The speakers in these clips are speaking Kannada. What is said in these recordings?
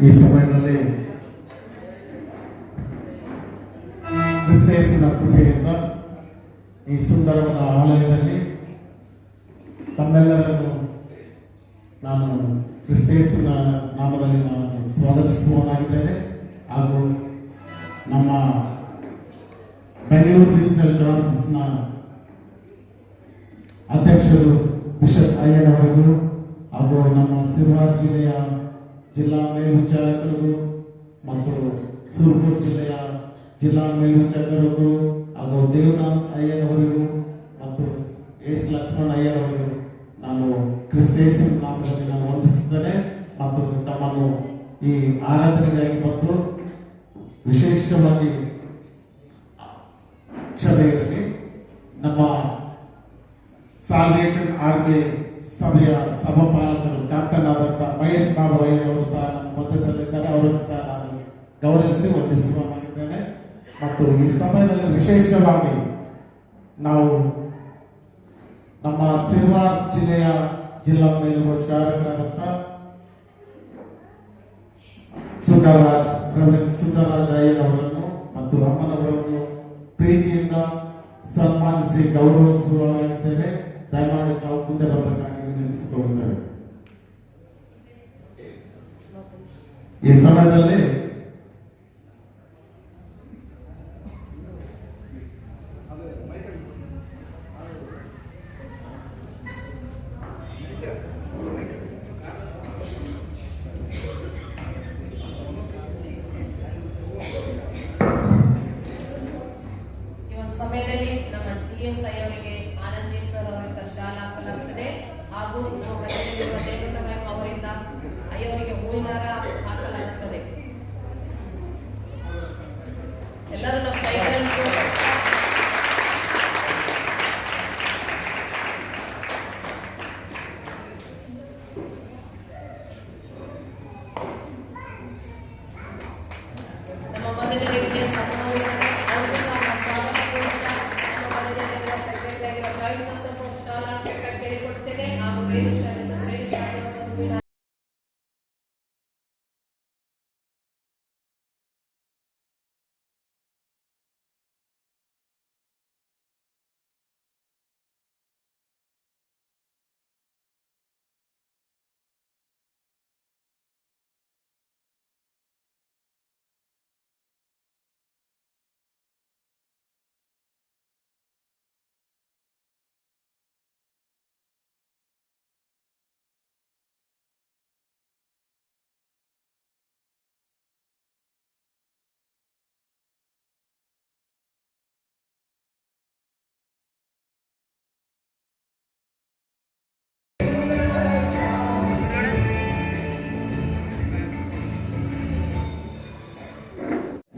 ಈ ಸಮಯದಲ್ಲಿ ಕ್ರಿಸ್ತೇಸುವಿನ ಕೃಪೆಯಿಂದ ಈ ಸುಂದರವಾದ ಆಲಯದಲ್ಲಿ ತಮ್ಮೆಲ್ಲರನ್ನು ನಾನು ಕ್ರಿಸ್ತೇಸುವಿನ ನಾಮದಲ್ಲಿ ನಾನು ಸ್ವಾಗತಿಸುವವನಾಗಿದ್ದೇನೆ. ಹಾಗೂ ನಮ್ಮ ಬೆಂಗಳೂರು ಡಿಜಿಟಲ್ ಕಾನ್ಫರೆನ್ಸ್ನ ಅಧ್ಯಕ್ಷರು ಬಿಷಪ್ ಅಯ್ಯನವರಿಗೂ ಹಾಗೂ ನಮ್ಮ ಸಿರ್ವಾರ ಜಿಲ್ಲೆಯ ಜಿಲ್ಲಾ ಮೇಲ್ವಿಚಾರಕರಿಗೂ ಮತ್ತು ಸುರಪುರ ಜಿಲ್ಲೆಯ ಜಿಲ್ಲಾ ಮೇಲ್ವಿಚಾರಕರಿಗೂ ಹಾಗೂ ದೇವನಾಥ್ ಅಯ್ಯನವರಿಗೂ ಮತ್ತು ಎಸ್ ಲಕ್ಷ್ಮಣ ಅಯ್ಯನವರಿಗೂ ನಾನು ಕ್ರಿಸ್ತೇಸುವಿನ ನಾಮದಲ್ಲಿ ನಾನು ವಂದಿಸುತ್ತೇನೆ. ಮತ್ತು ತಮ್ಮನ್ನು ಈ ಆರಾಧನೆಗಾಗಿ ಬಂದು ವಿಶೇಷವಾಗಿ ಕ್ಷಮೆ ಇರಲಿ. ನಮ್ಮ ಸಾಲ್ವೇಷನ್ ಆರ್ಮಿ ಸಭೆಯ ಸಭಾಪಾಲಕರು ಕ್ಯಾಪ್ಟನ್ ಆದಂತಹ ಮಹೇಶ್ ಬಾಬು ಅಯ್ಯನವರು ಸಹ ನಮ್ಮ ಮಧ್ಯದಲ್ಲಿದ್ದಾರೆ. ಅವರನ್ನು ಸಹ ನಾನು ಗೌರವಿಸಿ ವಂದಿಸುವನಾಗಿದ್ದೇನೆ. ಮತ್ತು ಈ ಸಮಯದಲ್ಲಿ ವಿಶೇಷವಾಗಿ ನಾವು ನಮ್ಮ ಸಿರ್ವಾರ್ ಜಿಲ್ಲೆಯ ಜಿಲ್ಲಾ ಮೇಲ್ವಿಚಾರಕರಾದಂತಹ ಸುಂದರರಾಜ್ ಅಯ್ಯನವರನ್ನು ಮತ್ತು ಅಮ್ಮನವರನ್ನು ಪ್ರೀತಿಯಿಂದ ಸನ್ಮಾನಿಸಿ ಗೌರವಿಸುವವರಾಗಿದ್ದೇವೆ. ದಯಮಾಡಿ ತಾವು ಮುಂದೆ ಬರಬೇಕಾಗಿ ವಿನಂತಿಸಿಕೊಳ್ಳುತ್ತೇವೆ. ಈ ಸಮಯದಲ್ಲಿ ಸಮಯದಲ್ಲಿ ನಮ್ಮ TSI ಅವರಿಗೆ ಆನಂದೇಶ್ವರ್ ಅವರಿಂದ ಶಾಲಾ ಹಾಕಲಾಗುತ್ತದೆ. ಹಾಗೂ ಮಧ್ಯದಲ್ಲಿರುವ ದೇವಸಭೆ ಅವರಿಂದ ಅಯ್ಯವರಿಗೆ ಹೂವಿನಾರ ಹಾಕಲಾಗುತ್ತದೆ. ಎಲ್ಲರೂ ನಮ್ಮ ಕೈಗಳನ್ನು ನಮ್ಮ ಮಧ್ಯದಲ್ಲಿ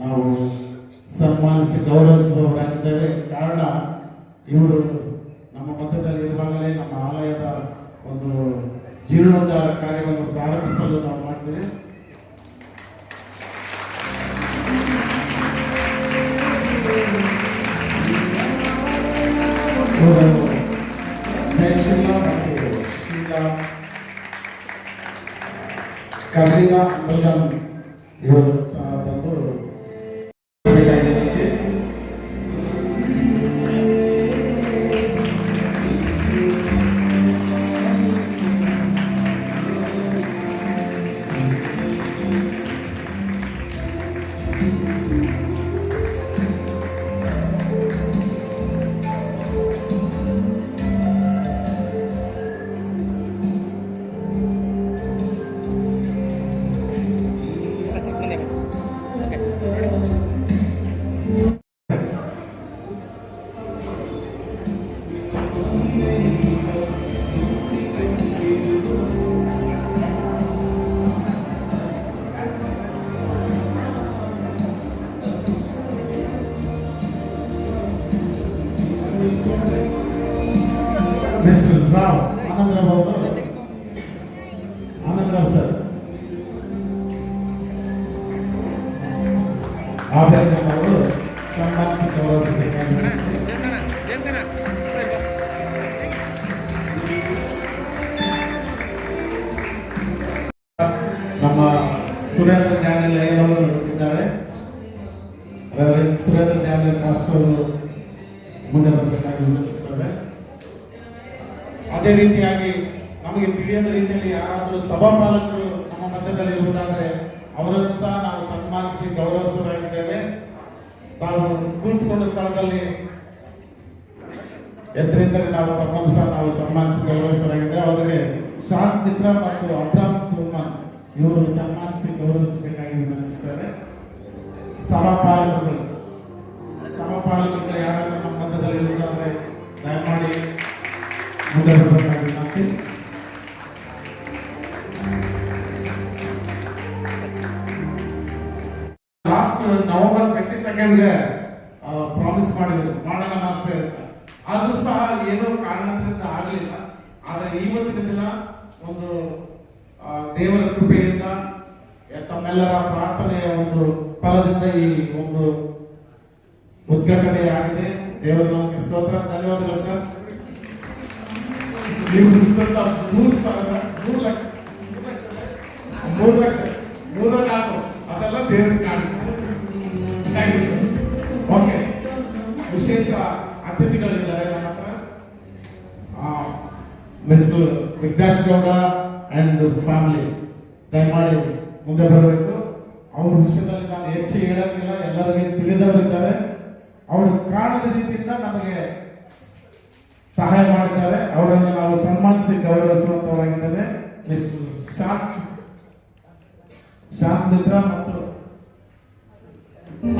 ನಾವು ಸನ್ಮಾನಿಸಿ ಗೌರವಿಸುವವರಾಗಿದ್ದೇವೆ. ಕಾರಣ ಇವರು ನಮ್ಮ ಮಧ್ಯದಲ್ಲಿ ಇರುವಾಗಲೇ ನಮ್ಮ ಆಲಯದ ಒಂದು ಜೀರ್ಣೋದ್ಧಾರ ಕಾರ್ಯವನ್ನು ಪ್ರಾರಂಭಿಸಲು ನಾವು ಮಾಡ್ತೇವೆ. ಜಯಶೀಲ ಮತ್ತು ಶೀಲಾ ಕಬೀನಾ ಅಂಬಲ್ಗಂ ಇವರು ಸಹ ಬಂದು ಮಿಸ್ಟರ್ ರಾವ್ ಆನಂದರಾವ್ ಅವರು ಆನಂದರಾವ್ ಸರ್ ಅವರು ಸನ್ಮಾನಿಸಿ ಗೌರವಿಸಬೇಕಾಗಿದೆ. ನಮ್ಮ ಸುರೇಂದ್ರ ಡ್ಯಾನಿಯಲ್ ಅಯ್ಯನವರು ಇದ್ದಾರೆ. ರೆವರೆಂಡ್ ಸುರೇಂದ್ರ ಡ್ಯಾನಿಯಲ್ ಮಾಸ್ಟರ್ ಅವರು ಮುಂದೆ ಬರಬೇಕಾಗಿ ವಿನಂತಿಸುತ್ತೇವೆ. ಅದೇ ರೀತಿಯಾಗಿ ನಮಗೆ ತಿಳಿಯದ ರೀತಿಯಲ್ಲಿ ಯಾರಾದರೂ ಸಭಾಪಾಲಕರು ನಮ್ಮ ಮಧ್ಯದಲ್ಲಿ ಇರುವುದಾದರೆ ಅವರನ್ನು ಸಹ ನಾವು ಸನ್ಮಾನಿಸಿ ಗೌರವಿಸುತ್ತಿದ್ದೇವೆ. ತಾವು ಕುಳಿತುಕೊಂಡ ಸ್ಥಳದಲ್ಲಿ ಎತ್ತರಿಂದಲೇ ನಾವು ತಮ್ಮನ್ನು ಸಹ ನಾವು ಸನ್ಮಾನಿಸಿ ಗೌರವಿಸಲಾಗಿದೆ. ಅವರಿಗೆ ಶಾಂತ್ ಮಿತ್ರ ಮತ್ತು ಅಬ್ರಾಮ್ ಸುಮನ್ ಇವರು ಸನ್ಮಾನಿಸಿ ಗೌರವಿಸಬೇಕಾಗಿ ವಿನಂತಿಸುತ್ತೇವೆ. ಸಭಾಪಾಲಕರು ಯಾರಾದರೂ ನಮ್ಮ ಮಧ್ಯದಲ್ಲಿ ಇರುವುದಾದರೆ ದಯಮಾಡಿ ಮುಂದೆ ಬರಬೇಕಾಗಿ ವಿನಂತಿ. ಲಾಸ್ಟ್ ನವೆಂಬರ್ 22ಗೆ ಪ್ರಾಮಿಸ್ ಮಾಡಿದ್ರು ಮಾಡೋಣ ಮಾಸ್ಟರ್ ಅಂತ. ಆದ್ರೂ ಸಹ ಏನೋ ಕಾರಣದಿಂದ ಆಗಲಿಲ್ಲ. ಆದರೆ ಇವತ್ತಿನ ದಿನ ಒಂದು ದೇವರ ಕೃಪೆಯಿಂದ ತಮ್ಮೆಲ್ಲರ ಪ್ರಾರ್ಥನೆಯ ಒಂದು ಫಲದಿಂದ ಈ ಒಂದು ಉದ್ಘಾಟನೆ ಆಗಿದೆ. ದೇವರ ನಾಮಕ್ಕೆ ಸ್ತೋತ್ರ, ಧನ್ಯವಾದಗಳು ಸರ್. ನೀವು 3 ಲಕ್ಷ ಅದೆಲ್ಲ ದೇವರ ಕಾಣಿಕೆ. ಓಕೆ, ವಿಶೇಷ ಅತಿಥಿಗಳಿದ್ದಾರೆ ನಮ್ಮ ಹತ್ರ. Miss Vignesh Gowda and family ದಯಮಾಡಿ ಮುಂದೆ ಬರಬೇಕು. ಅವ್ರ ವಿಷಯದಲ್ಲಿ ನಾನು ಹೆಚ್ಚು ಹೇಳೋಕ್ಕಿಲ್ಲ, ಎಲ್ಲರಿಗೆ ತಿಳಿದವರಿದ್ದಾರೆ. ಅವರು ಕಾಣದ ರೀತಿಯಿಂದ ನಮಗೆ ಸಹಾಯ ಮಾಡಿದ್ದಾರೆ. ಅವರನ್ನು ನಾವು ಸನ್ಮಾನಿಸಿ ಗೌರವಿಸುವಂತವಾಗಿದ್ದಾರೆ. ಮಿಸ್ ಶಾಂತ್ ಮಿತ್ರ ಮತ್ತು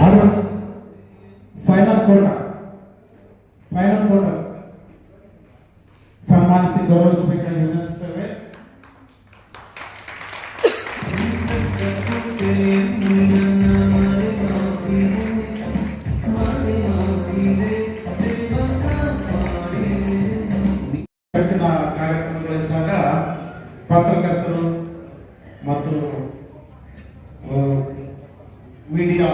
ಅರುಣ್ ಸೈನಲ್ ಕೋಟ ಸನ್ಮಾನಿಸಿ ಗೌರವಿಸಬೇಕಾಗಿ ವಿನಂತಿಸುತ್ತೇವೆ. ಹೆಚ್ಚಿನ ಕಾರ್ಯಕ್ರಮಗಳಿದ್ದಾಗ ಪತ್ರಕರ್ತರು ಮತ್ತು ಮೀಡಿಯಾ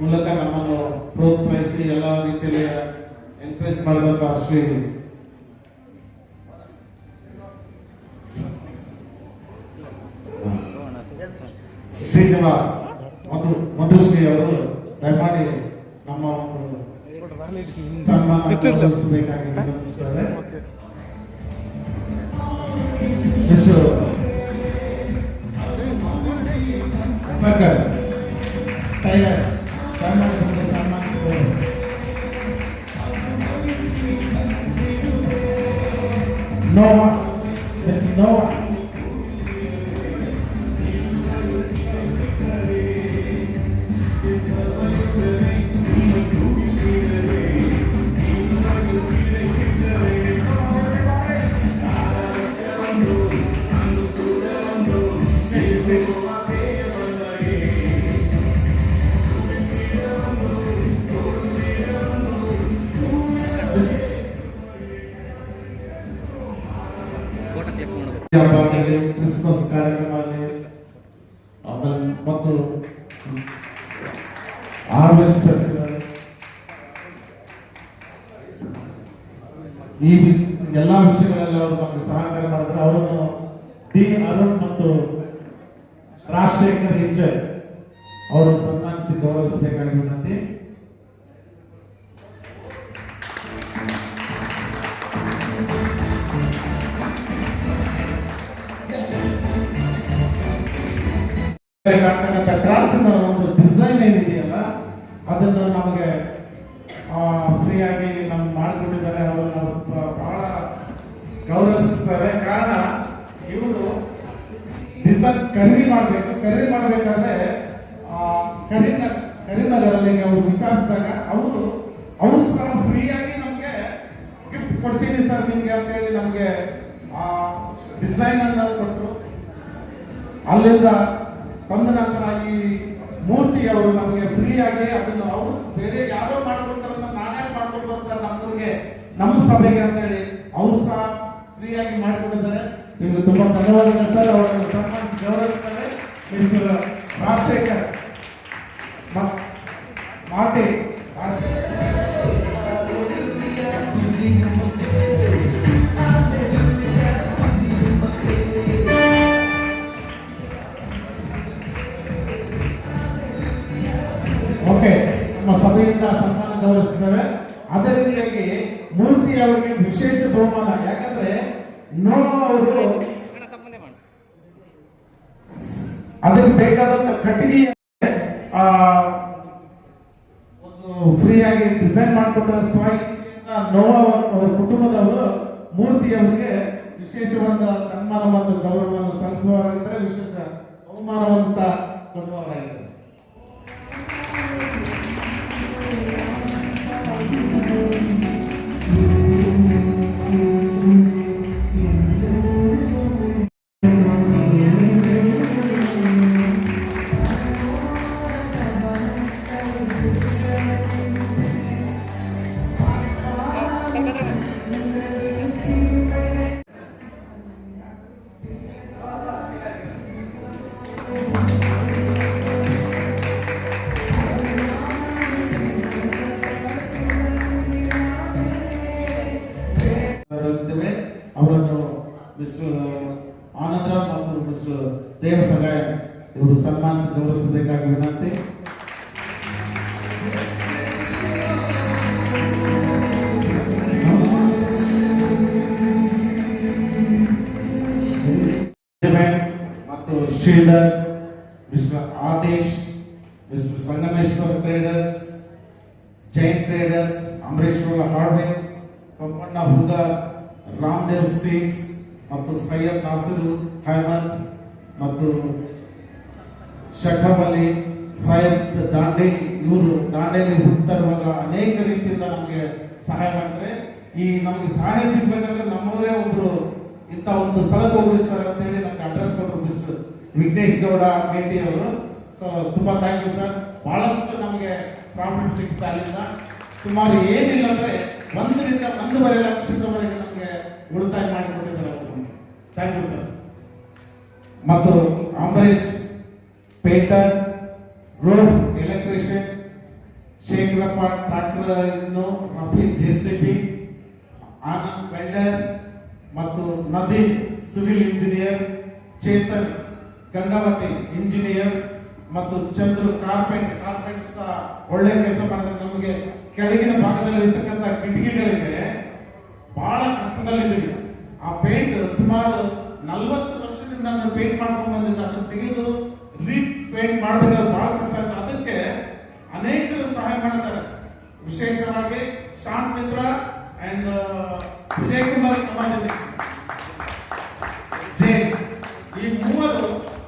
ಮೂಲಕ ನಮ್ಮನ್ನು ಪ್ರೋತ್ಸಾಹಿಸಿ ಎಲ್ಲ ರೀತಿಯಲ್ಲಿ ಎನ್ಕರೇಜ್ ಮಾಡಿದಂತ ಶ್ರೀನಿವಾಸ್ ಮಧುಶ್ರೀ ಅವರು ದಯಮಾಡಿ ನಮ್ಮ ಒಂದು ಸನ್ಮಾನ ಗೌರವಿಸಬೇಕಾಗಿ ವಿನಂತಿಸುತ್ತಾರೆ. ಟೈಲರ್ ದಯಮಾಡಿ ಸನ್ಮಾನಿಸಿದರು. ನೋವಾ ಹಬ್ಬದಲ್ಲಿ, ಕ್ರಿಸ್ಮಸ್ ಕಾರ್ಯಕ್ರಮದಲ್ಲಿ ಮತ್ತು ಹಾರ್ವೆಸ್ಟ್ ಫೆಸ್ಟಿವಲ್ ಈ ಎಲ್ಲಾ ವಿಷಯಗಳಲ್ಲಿ ಅವರು ನಮಗೆ ಸಹಕಾರ ಮಾಡಿದ್ರೆ ಅವರನ್ನು ಡಿ ಅರುಣ್ ಮತ್ತು ರಾಜಶೇಖರ್ ಇಂಜರ್ ಅವರು ಸನ್ಮಾನಿಸಿ ಗೌರವಿಸಬೇಕಾಗಿ ವಿನಂತಿ. ಕಾಣ್ತಕ್ಕಂಥ ಕ್ರಾಚಿನ ಒಂದು ಡಿಸೈನ್ ಏನಿದೆಯಲ್ಲ ಅದನ್ನು ನಮಗೆ ಫ್ರೀಯಾಗಿ ನಮ್ಗೆ ಮಾಡಿಕೊಟ್ಟಿದ್ದಾರೆ. ಅವರು ನಾವು ಬಹಳ ಗೌರವಿಸ್ತಾರೆ. ಕಾರಣ ಇವರು ಡಿಸೈನ್ ಖರೀದಿ ಮಾಡಬೇಕಾದ್ರೆ ಕರೀಂನಗರಲ್ಲಿ ಅವರು ವಿಚಾರಿಸಿದಾಗ ಅವರು ಸಹ ಫ್ರೀಯಾಗಿ ನಮಗೆ ಗಿಫ್ಟ್ ಕೊಡ್ತೀನಿ ಸರ್ ನಿಮ್ಗೆ ಅಂತ ಹೇಳಿ ನಮಗೆ ಡಿಸೈನ್ ಅನ್ನು ಕೊಟ್ಟರು. ಅಲ್ಲಿಂದ ಬಂದ ನಂತರ ಈ ಮೂರ್ತಿ ಅವರು ನಮಗೆ ಫ್ರೀಯಾಗಿ ಅದನ್ನು ಅವರು ಬೇರೆ ಯಾರೋ ಮಾಡ್ಕೊಡ್ತಾರೆ, ನಾನೇ ಮಾಡ್ಕೊಂಡು ಬರ್ತಾರೆ ನಮ್ಮೂರಿಗೆ ನಮ್ಮ ಸಭೆಗೆ ಅಂತ ಹೇಳಿ ಅವರು ಸಹ ಫ್ರೀಯಾಗಿ ಮಾಡಿಕೊಟ್ಟಿದ್ದಾರೆ. ನಿಮಗೆ ತುಂಬಾ ಧನ್ಯವಾದಗಳು ಸರ್. ಅವರನ್ನು ಸನ್ಮಾನಿಸಿ ಗೌರವಿಸ್ತಾರೆ. ಮಿಸ್ಟರ್ ರಾಜಶೇಖರ್ ಮಾಟೆ ಅವರಿಗೆ ವಿಶೇಷ ಬಹುಮಾನ. ಯಾಕಂದ್ರೆ ಅವರು ಅದಕ್ಕೆ ಬೇಕಾದಂತ ಕಟ್ಟಿಗೆ ಒಂದು ಫ್ರೀ ಆಗಿ ಡಿಸೈನ್ ಮಾಡಿಕೊಟ್ಟ ನೋವಾ ಅವರ ಕುಟುಂಬದವರು ಮೂರ್ತಿ ಅವರಿಗೆ ವಿಶೇಷವಾದ ಸನ್ಮಾನ ಮತ್ತು ಗೌರವವನ್ನು ಸಲ್ಲಿಸುವವರಾಗಿದ್ದಾರೆ, ವಿಶೇಷ ಬಹುಮಾನವನ್ನು ಸಹ ಕೊಡುವವರಾಗಿದ್ದಾರೆ. ಅವರನ್ನು ಮಿಸ್ಟರ್ ಆನಂದರಾವ್ ಮತ್ತು ಮಿಸ್ಟರ್ ದೇವಸಗಾಯ ಇವರು ಸನ್ಮಾನಿಸಿ ಗೌರವಿಸಬೇಕಾಗಿ ವಿನಂತಿ. ಮತ್ತು Shridhar, mister Aadesh, mister Sangameshwar traders, Jain traders, Amareshwara hardware, Pappanna ಹುಡುಗ, ರಾಮದೇವ್ ಸ್ಟೀಕ್ಸ್ ಮತ್ತು ಸೈಯದ್ ನಾಸಿರು ಅಹಮದ್ ಮತ್ತು ಶಖಬ್ ಅಲಿ, ಸೈಯದ್ ದಾಂಡೇಲಿ, ಇವರು ದಾಂಡೇಲಿ ಹುಟ್ಟುತ್ತಾ ಇರುವಾಗ ಅನೇಕ ರೀತಿಯಿಂದ ನಮಗೆ ಸಹಾಯ ಮಾಡಿದ್ರೆ, ಈ ನಮಗೆ ಸಹಾಯ ಸಿಗ್ಬೇಕಾದ್ರೆ ನಮ್ಮವರೇ ಒಬ್ರು ಇಂಥ ಒಂದು ಸ್ಥಳಕ್ಕೆ ಹೋಗ್ರಿ ಸರ್ ಅಂತ ಹೇಳಿ ನಮ್ಗೆ ಅಡ್ರೆಸ್ ಕೊಟ್ಟರು ಮಿಸ್ಟರ್ ವಿಘ್ನೇಶ್ ಗೌಡ ಮೇಟಿ ಅವರು. ಸೊ ತುಂಬಾ ಥ್ಯಾಂಕ್ ಯು ಸರ್. ಬಹಳಷ್ಟು ನಮಗೆ ಪ್ರಾಫಿಟ್ ಸಿಗ್ತಾ ಅಲ್ಲಿಂದ ಸುಮಾರು ಏನಿಲ್ಲ ಅಂದ್ರೆ 1 ರಿಂದ 1.5 ಲಕ್ಷದವರೆಗೆ ನಮಗೆ ಉಳಿತಾಯ ಮಾಡಿಕೊಟ್ಟಿದ್ದಾರೆ ಅವರು. Thank you sir. ಮತ್ತು Ambareesh painter, Rauf electrician, Shekharappa tractor, Rafi JCB, Anand welder ಮತ್ತು Nadeem civil engineer, Chetan Gangavathi engineer ಮತ್ತು ಚಂದ್ರು ಕಾರ್ಪೆಂಟ್ ಸಹ ಒಳ್ಳೆ ಕೆಲಸ ಮಾಡಿದ್ರೆ. ನಮಗೆ ಕೆಳಗಿನ ಭಾಗದಲ್ಲಿ ಇರ್ತಕ್ಕಂಥ ಕಿಟಕಿಗಳಿಗೆ ಬಹಳ ಕಷ್ಟದಲ್ಲಿದ್ದೀವಿ. ಆ ಪೇಂಟ್ ಸುಮಾರು 40 ವರ್ಷದಿಂದ ನಾನು ಪೇಂಟ್ ಮಾಡ್ಕೊಂಡು ಬಂದಿದ್ದೆ. ಅದನ್ನು ತೆಗೆದು ರೀಪೇಂಟ್ ಮಾಡಬೇಕಾದ್ರೆ ಬಹಳ ಕಷ್ಟ ಆಗುತ್ತೆ. ಅದಕ್ಕೆ ಅನೇಕರು ಸಹಾಯ ಮಾಡ್ತಾರೆ. ವಿಶೇಷವಾಗಿ ಶಾಂತ್ ಮಿತ್ರ ಅಂಡ್ ವಿಜಯ್ ಕುಮಾರ್ ಕಮಾಜಿ, ಜೇಮ್ಸ್, ಈ ಮೂವರು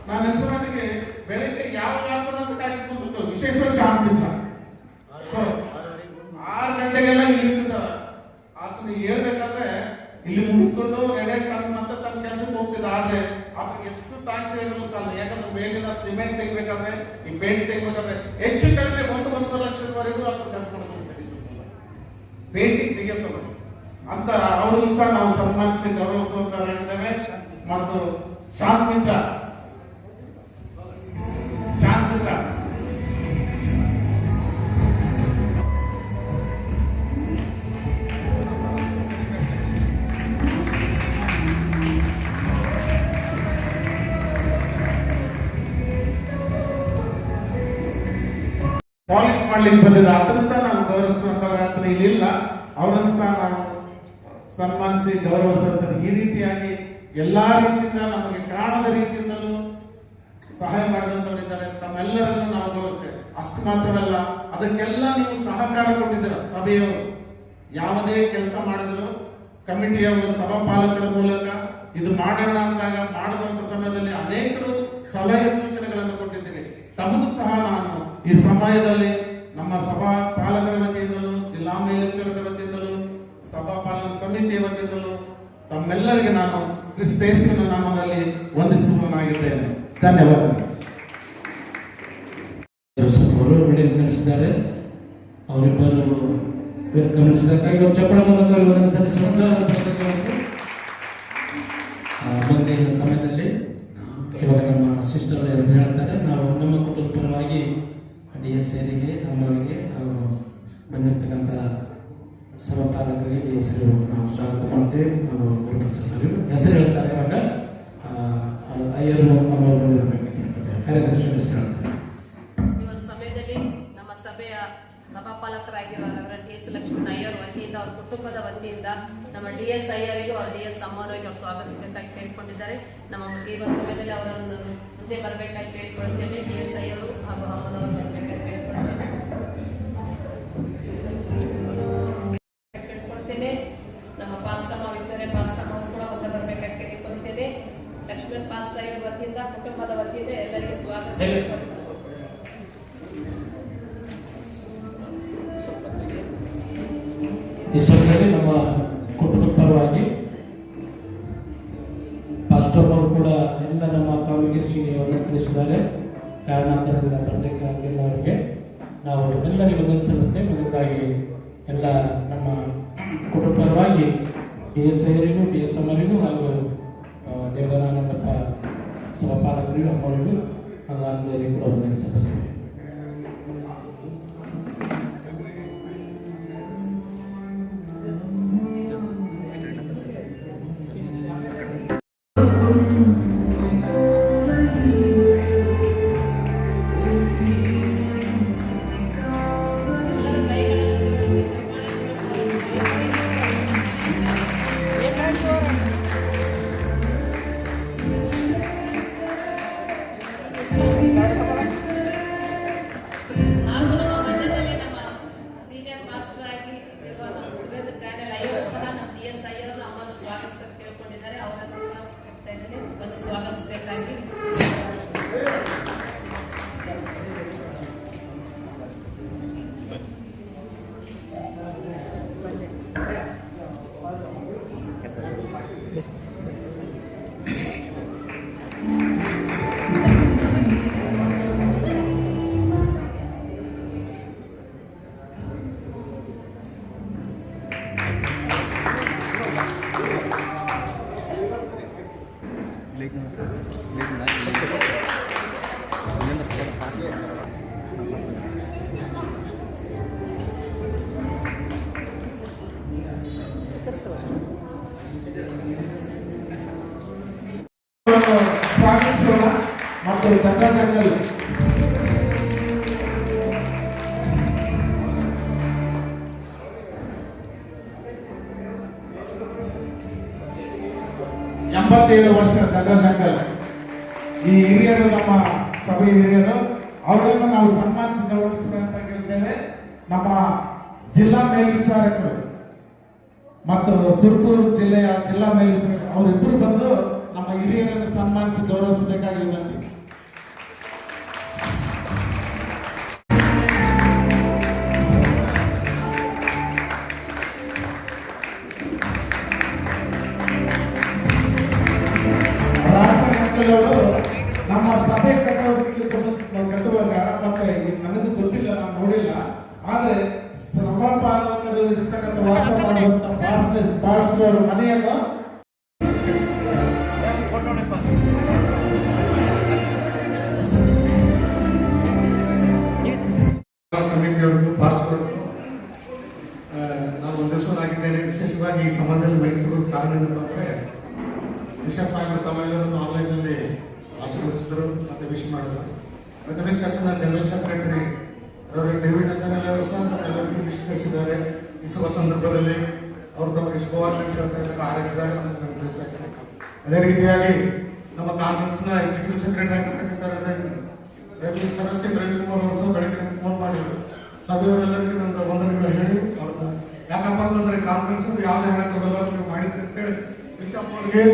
ನಾನು ಅನ್ಸಮಟ್ಟಿಗೆ ಬೆಳಿಗ್ಗೆ ಯಾವ ಅಂತ ಕಾಯ್ದು ಕೂತಿರ್ತಾರೆ. ವಿಶೇಷವಾಗಿ ಶಾಂತ್ ಮಿತ್ರ. ಸೊ 6 ಗಂಟೆಗೆಲ್ಲ ಇಲ್ಲಿ ಇರ್ತಿದ್ದಾರ. ಆತನ ಹೇಳ್ಬೇಕಾದ್ರೆ ಇಲ್ಲಿ ಮುಗಿಸ್ಕೊಂಡು ರೆಡಿಯಾಗಿ ತನ್ನ ಕೆಲಸಕ್ಕೆ ಹೋಗ್ತಿದ್ದ. ಆದ್ರೆ ಆತನಿಗೆ ಎಷ್ಟು ಥ್ಯಾಂಕ್ಸ್ ಹೇಳಿದ್ರು ಸಾಲ. ಯಾಕಂದ್ರೆ ಮೇಲಿನ ಸಿಮೆಂಟ್ ತೆಗಿಬೇಕಾದ್ರೆ, ಈ ಪೇಂಟ್ ತೆಗಿಬೇಕಾದ್ರೆ ಹೆಚ್ಚು ಕಡಿಮೆ 1 ಲಕ್ಷದವರೆಗೂ ಆತ ಕೆಲಸ ಮಾಡ್ಕೊಂಡಿದ್ದ ಪೇಂಟಿಂಗ್ ತೆಗೆಸಲು ಅಂತ. ಅವರು ಸಹ ನಾವು ಸನ್ಮಾನಿಸಿ ಗೌರವಿಸುವವರಾಗಿದ್ದೇವೆ. ಮತ್ತು ಶಾಂತ್ ಮಿತ್ರ ಪಾಲಿಶ್ ಮಾಡ್ಲಿಕ್ಕೆ ಬಂದಿದ್ದ. ಅದನ್ನು ಸಹ ನಾವು ಗೌರವಿಸುವಂತ ಆತನ ಇಲ್ಲಿ ಇಲ್ಲ. ಅವರನ್ನು ಸಹ ನಾವು ಸನ್ಮಾನಿಸಿ ಗೌರವಿಸುವಂತ. ಈ ರೀತಿಯಾಗಿ ಎಲ್ಲಾ ರೀತಿಯಿಂದ ನಮಗೆ ಕಾಣದ ರೀತಿಯಿಂದಲೂ ಸಹಾಯ ಮಾಡಿದಂತವರಿದ್ದಾರೆ. ತಮ್ಮೆಲ್ಲರನ್ನು ನಾವು ಗೌರವಿಸ್ತೇವೆ. ಅಷ್ಟು ಮಾತ್ರವಲ್ಲ, ಅದಕ್ಕೆಲ್ಲ ನೀವು ಸಹಕಾರ ಕೊಟ್ಟಿದ್ದೀರ. ಸಭೆಯವರು ಯಾವುದೇ ಕೆಲಸ ಮಾಡಿದ್ರು ಕಮಿಟಿಯವರು, ಸಭಾಪಾಲಕರ ಮೂಲಕ ಇದು ಮಾಡೋಣ ಅಂದಾಗ ಮಾಡುವಂತ ಸಮಯದಲ್ಲಿ ಅನೇಕರು ಸಲಹೆ ಸೂಚನೆಗಳನ್ನು ಕೊಟ್ಟಿದ್ದೀವಿ. ತಮಗೂ ಸಹ ನಾನು ಈ ಸಮಯದಲ್ಲಿ ನಮ್ಮ ಸಭಾ ಪಾಲಕರ ವತಿಯಿಂದಲೂ, ಜಿಲ್ಲಾ ಮೇಲ್ವಿಚಾರಕರ ವತಿಯಿಂದಲೂ, ಸಭಾಪಾಲನ ಸಮಿತಿಯ ವತಿಯಿಂದಲೂ ತಮ್ಮೆಲ್ಲರಿಗೆ ನಾನು ಕ್ರಿಸ್ತೇಸುವಿನ ನಾಮದಲ್ಲಿ ವಂದಿಸುವನಾಗಿದ್ದೇನೆ. ಧನ್ಯವಾದಗಳು. ಜೋಸೆಫ್ ಅವರು ಗಮನಿಸಿದ್ದಾರೆ. ಅವರಿಬ್ಬರು ಗಮನಿಸಿದ್ದಕ್ಕಾಗಿ ಚಪ್ಪಳ ಮೂಲಕ ಮುಂದಿನ ಸಮಯದಲ್ಲಿ ಇವಾಗ ನಮ್ಮ ಸಿಸ್ಟರ್ ಹೆಸರು ಹೇಳ್ತಾರೆ. ನಾವು ನಮ್ಮ ಕುಟುಂಬ ಪರವಾಗಿ DSAರಿಗೆ, ಅಮ್ಮವರಿಗೆ ಹಾಗೂ ಬಂದಿರ್ತಕ್ಕಂಥ ಸಭಾಪಾಲಕರಿಗೆ DSA ನಾವು ಸ್ವಾಗತ ಮಾಡ್ತೇವೆ. ನಾವು ಹೆಸರು ಹೇಳ್ತಾರೆ. ಇವಾಗ ಅಯ್ಯರು ಅಮ್ಮವರು ಬಂದಿರಬೇಕು. ಕಾರ್ಯದರ್ಶಿ ಹೆಸರು ಹೇಳ್ತಾರೆ. ಈ ಒಂದು ಸಮಯದಲ್ಲಿ ನಮ್ಮ ಸಭೆಯ ಸಭಾಪಾಲಕರಾಗಿರುವ ರೆವರೆಂಡ್ ಎಸ್ ಲಕ್ಷ್ಮಣ ಅಯ್ಯರ್ ವತಿಯಿಂದ, ಅವ್ರ ಕುಟುಂಬದ ವತಿಯಿಂದ ನಮ್ಮ DS ಅಯ್ಯವರಿಗೂ DS ಅಮ್ಮವರಿಗೆ ಅವರು ಸ್ವಾಗತಿಸಬೇಕಾಗಿ ಕೇಳಿಕೊಂಡಿದ್ದಾರೆ. ನಮ್ಮ ಈ ಒಂದು ಸಮಯದಲ್ಲಿ ಅವರನ್ನು ಮುಂದೆ ಬರಬೇಕಾಗಿ ಕೇಳಿಕೊಳ್ಳುತ್ತೇನೆ. DS ಅಯ್ಯವರು ಹಾಗೂ ಅಮ್ಮನವರು ಬರಬೇಕಾಗಿ ಕೇಳಿಕೊಳ್ಳುತ್ತೇನೆ. ನಮ್ಮ ಪಾಸ್ಟಮ್ಮ ವಿಕ್ಟೋರಿಯಾ ಪಾಸ್ಟಮ್ಮ ಅವರು ಕೂಡ ಮುಂದೆ ಬರಬೇಕಾಗಿ ಕೇಳಿಕೊಳ್ಳುತ್ತೇನೆ. ಲಕ್ಷ್ಮಣ್ ಪಾಸ್ಟ್ ಅಯ್ಯರ ವತಿಯಿಂದ ಕುಟುಂಬದ ವತಿಯಿಂದ ಎಲ್ಲರಿಗೂ ಸ್ವಾಗತ. ಈ ಸಮಯದಲ್ಲಿ ನಮ್ಮ ಕುಟುಂಬದ ಪರವಾಗಿ ಪಾಸ್ಟರ್ ಅವರು ಕೂಡ ಎಲ್ಲ ನಮ್ಮ ಕಾಮಗಿರಿಯನ್ನು ತಿಳಿಸಿದ್ದಾರೆ. ಕಾರಣಾಂತರದಿಂದ ಬರಲಿಕ್ಕೆ ಆಗಲಿಲ್ಲ ಅವರಿಗೆ. ನಾವು ಎಲ್ಲರಿಗೂ ವಂದನೆ ಸಲ್ಲಿಸ್ತೇವೆ. ಮೊದಲಾಗಿ ಎಲ್ಲ ನಮ್ಮ ಕುಟುಂಬ ಪರವಾಗಿ DS ಅಯ್ಯರಿಗೂ DS ಅಮ್ಮರಿಗೂ ಹಾಗೂ ದೇವದಾನಂದಪ್ಪ ಸಭಾಪಾಲಕರಿಗೂ ಅಮ್ಮರಿಗೂ ಹಾಗೂ ಎಲ್ಲರಿಗೂ ಕೂಡ ವಂದನೆ ಸಲ್ಲಿಸ್ತೇವೆ. ಹಾಗೂ ನಮ್ಮ ಮಧ್ಯದಲ್ಲಿ ನಮ್ಮ ಸೀನಿಯರ್ ಮಾಸ್ಟರ್ ಆಗಿ ಇರುವ ನಮ್ಮ ಸುರೇಂದ್ರ ಪ್ಯಾನೆಲ್ ಅಯ್ಯವರು ಸಹ ನಮ್ಮ DS ಅಯ್ಯವರು ಅಮ್ಮನ್ನು ಸ್ವಾಗತಿಸಲು ಕೇಳಿಕೊಂಡಿದ್ದಾರೆ. ಅವರನ್ನು ಸಹ ಹೋಗ್ತಾ ಇದ್ದೇನೆ ಬಂದು ಸ್ವಾಗತಿಸಬೇಕಾಗಿ. ಸ್ವಾಗತಿಸೋಣ ಮತ್ತು ದಂಡದಂಗಲ್ ವರ್ಷ ದಂಡದಂಗಲ್ ಈ ಹಿರಿಯರು ನಮ್ಮ ಸಭೆ ಹಿರಿಯರು ಅವರನ್ನು ನಾವು ಸನ್ಮಾನಿಸಿ ಗೌರವಿಸಬೇಕಂತ ಹೇಳಿದ್ದೇವೆ. ನಮ್ಮ ಜಿಲ್ಲಾ ಮೇಲ್ವಿಚಾರಕರು ಮತ್ತು ಸುರಪುರ ಜಿಲ್ಲೆಯ ಜಿಲ್ಲಾ ಮೇಲ್ವಿಚಾರಕರು ಅವರಿಬ್ಬರು ಬಂದು ನಮ್ಮ ಹಿರಿಯರನ್ನು ಸನ್ಮಾನಿಸಿ ಗೌರವಿಸಬೇಕಾಗಿ ವಿನಂತಿ. ನಮ್ಮ ಸಭೆ ಕಟ್ಟುವಾಗ ಮತ್ತೆ ನನಗೂ ಗೊತ್ತಿಲ್ಲ, ನಾನು ನೋಡಿಲ್ಲ. ಆದ್ರೆ ಸಭಾಪಾಲಕರು ಇರ್ತಕ್ಕಂಥ ವಾಸ ಮಾಡುವಂತ ಪಾಸ್ಟರ್ ಮನೆಯನ್ನು ಸಮಿತಿಯವರಿಗೂ ಪಾಸ್ಟರ್ವರೆಗೂ ನಾನು ಒಂದು ದಿವಸನಾಗಿದ್ದೇನೆ. ವಿಶೇಷವಾಗಿ ಈ ಸಂಬಂಧದಲ್ಲಿ ಮೈತ್ರಿ ಕಾರಣ ಏನಪ್ಪ ಅಂದರೆ ಬಿಷಪ್ ಆಗಿರೋ ತಮ್ಮೆಲ್ಲರನ್ನು ಆನ್ಲೈನ್ನಲ್ಲಿ ಆಶೀರ್ವದಿಸಿದ್ರು ಮತ್ತು ವಿಶ್ ಮಾಡಿದ್ರು. ಮೆಥಡಿಸ್ಟ್ ಚರ್ಚ್ನ ಜನರಲ್ ಸೆಕ್ರೆಟರಿ ಡೇವಿಡ್ ಅಂಜನೆಲ್ಲ ಅವರು ಸಹ ಎಲ್ಲರಿಗೂ ವಿಶ್ ತಿಳಿಸಿದ್ದಾರೆ. ಈ ಶುಭ ಸಂದರ್ಭದಲ್ಲಿ ಅವರು ತಮಗೆ ಶುಭವಾಗಲಿ ಹೇಳ್ತಾ ಇದ್ದಾರೆ, ಹಾರೈಸಿದ್ದಾರೆ ಅಂತ ನಾನು ತಿಳಿಸ್ತಾ ಇದ್ದೇನೆ. ಅದೇ ರೀತಿಯಾಗಿ ನಮ್ಮ ಕಾನ್ಫರೆನ್ಸ್ನ ಎಕ್ಸಿಕ್ಯೂಟಿವ್ ಸೆಕ್ರೆಟರಿ ಆಗಿರ್ತಕ್ಕಂಥ ಸರಸ್ವತಿ ರವಿಕುಮಾರ್ ಅವರು ಸಹ ಬೆಳಗ್ಗೆ ಫೋನ್ ಮಾಡಿದ್ರು. ಸಭೆಯವರೆಲ್ಲರಿಗೂ ನನ್ನ ವಂದನೆಗಳು ಹೇಳಿ ಅವ್ರನ್ನ ಯಾಕಪ್ಪ ಅಂತಂದ್ರೆ ಕಾನ್ಫರೆನ್ಸ್ ಯಾವುದೇ ಹೇಳಕ್ಕಾಗಲ್ಲ ನೀವು ಮಾಡಿದ್ರಿ ಅಂತೇಳಿ ಬಿಷಪ್ ಅವರಿಗೆ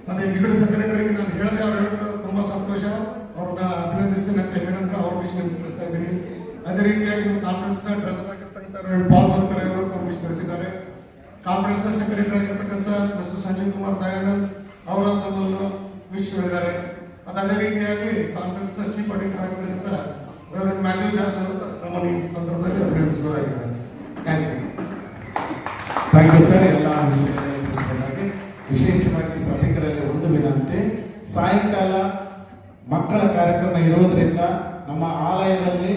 ಮತ್ತೆ ಎಕ್ಸಿಕ್ಯೂಟಿವ್ ಸೆಕ್ರೆಟರಿಗೆ ನಾನು ಹೇಳಿದೆ. ಅವ್ರು ಹೇಳಿದ್ರು ತುಂಬಾ ಸಂತೋಷ, ಅವ್ರನ್ನ ಅಭಿನಂದಿಸ್ತೀನಿ ಅಂತ ಹೇಳಿದ್ರೆ ಅವ್ರ ವಿಷಯ ತಿಳಿಸ್ತಾ ಇದ್ದೀನಿ. ಅದೇ ರೀತಿಯಾಗಿ ನಮ್ಮ ಕಾನ್ಫರೆನ್ಸ್ನ ಟ್ರೆಸರ್ ಆಗಿರ್ತಕ್ಕಂಥ ಪಾಲ್ ಬಂಕರೆ ಅವರು ತಮ್ಮ ವಿಷಯ ತಿಳಿಸಿದ್ದಾರೆ. ಕಾನ್ಫರೆನ್ಸ್ನ ಸೆಕ್ರೆಟರಿ ಆಗಿರ್ತಕ್ಕಂಥ ಮಿಸ್ಟರ್ ಸಂಜೀವ್ ಕುಮಾರ್ ದಯಾನಂದ್ ಅವರ ತಮ್ಮನ್ನು ವಿಷ್ ಹೇಳಿದ್ದಾರೆ. ಅದೇ ರೀತಿಯಾಗಿ ಕಾನ್ಫರೆನ್ಸ್ನ ಚೀಫ್ ಅಡಿಟರ್ ಆಗಿರ್ತಕ್ಕಂಥ ಮ್ಯಾಥ್ಯೂ ಜಾರ್ಜ್ ಅವರು ನಮ್ಮನ್ನು ಈ ಸಂದರ್ಭದಲ್ಲಿ ಅಭಿನಂದಿಸುವರಾಗಿದ್ದಾರೆ. Thank you sir. ಎಲ್ಲ ವಿಷಯಗಳನ್ನು ತಿಳಿಸಬೇಕಾಗಿ ವಿಶೇಷವಾಗಿ ಸಭಿಕರಲ್ಲಿ ಒಂದು ವಿನಂತಿ, ಸಾಯಂಕಾಲ ಮಕ್ಕಳ ಕಾರ್ಯಕ್ರಮ ಇರೋದ್ರಿಂದ ನಮ್ಮ ಆಲಯದಲ್ಲಿ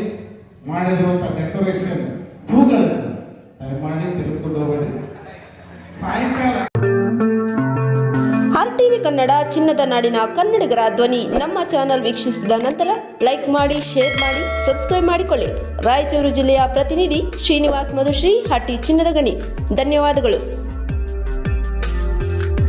ಮಾಡಿರುವಂಥ ಡೆಕೋರೇಷನ್ ಹೂಗಳನ್ನು ದಯಮಾಡಿ ತೆಗೆದುಕೊಂಡು ಹೋಗಬೇಡಿ. ಸಾಯಂಕಾಲ RTV ಕನ್ನಡ ಚಿನ್ನದ ನಾಡಿನ ಕನ್ನಡಿಗರ ಧ್ವನಿ ನಮ್ಮ ಚಾನೆಲ್ ವೀಕ್ಷಿಸಿದ ನಂತರ ಲೈಕ್ ಮಾಡಿ, ಶೇರ್ ಮಾಡಿ, ಸಬ್ಸ್ಕ್ರೈಬ್ ಮಾಡಿಕೊಳ್ಳಿ. ರಾಯಚೂರು ಜಿಲ್ಲೆಯ ಪ್ರತಿನಿಧಿ ಶ್ರೀನಿವಾಸ್ ಮಧುಶ್ರೀ, ಹಟ್ಟಿ ಚಿನ್ನದ ಗಣಿ. ಧನ್ಯವಾದಗಳು.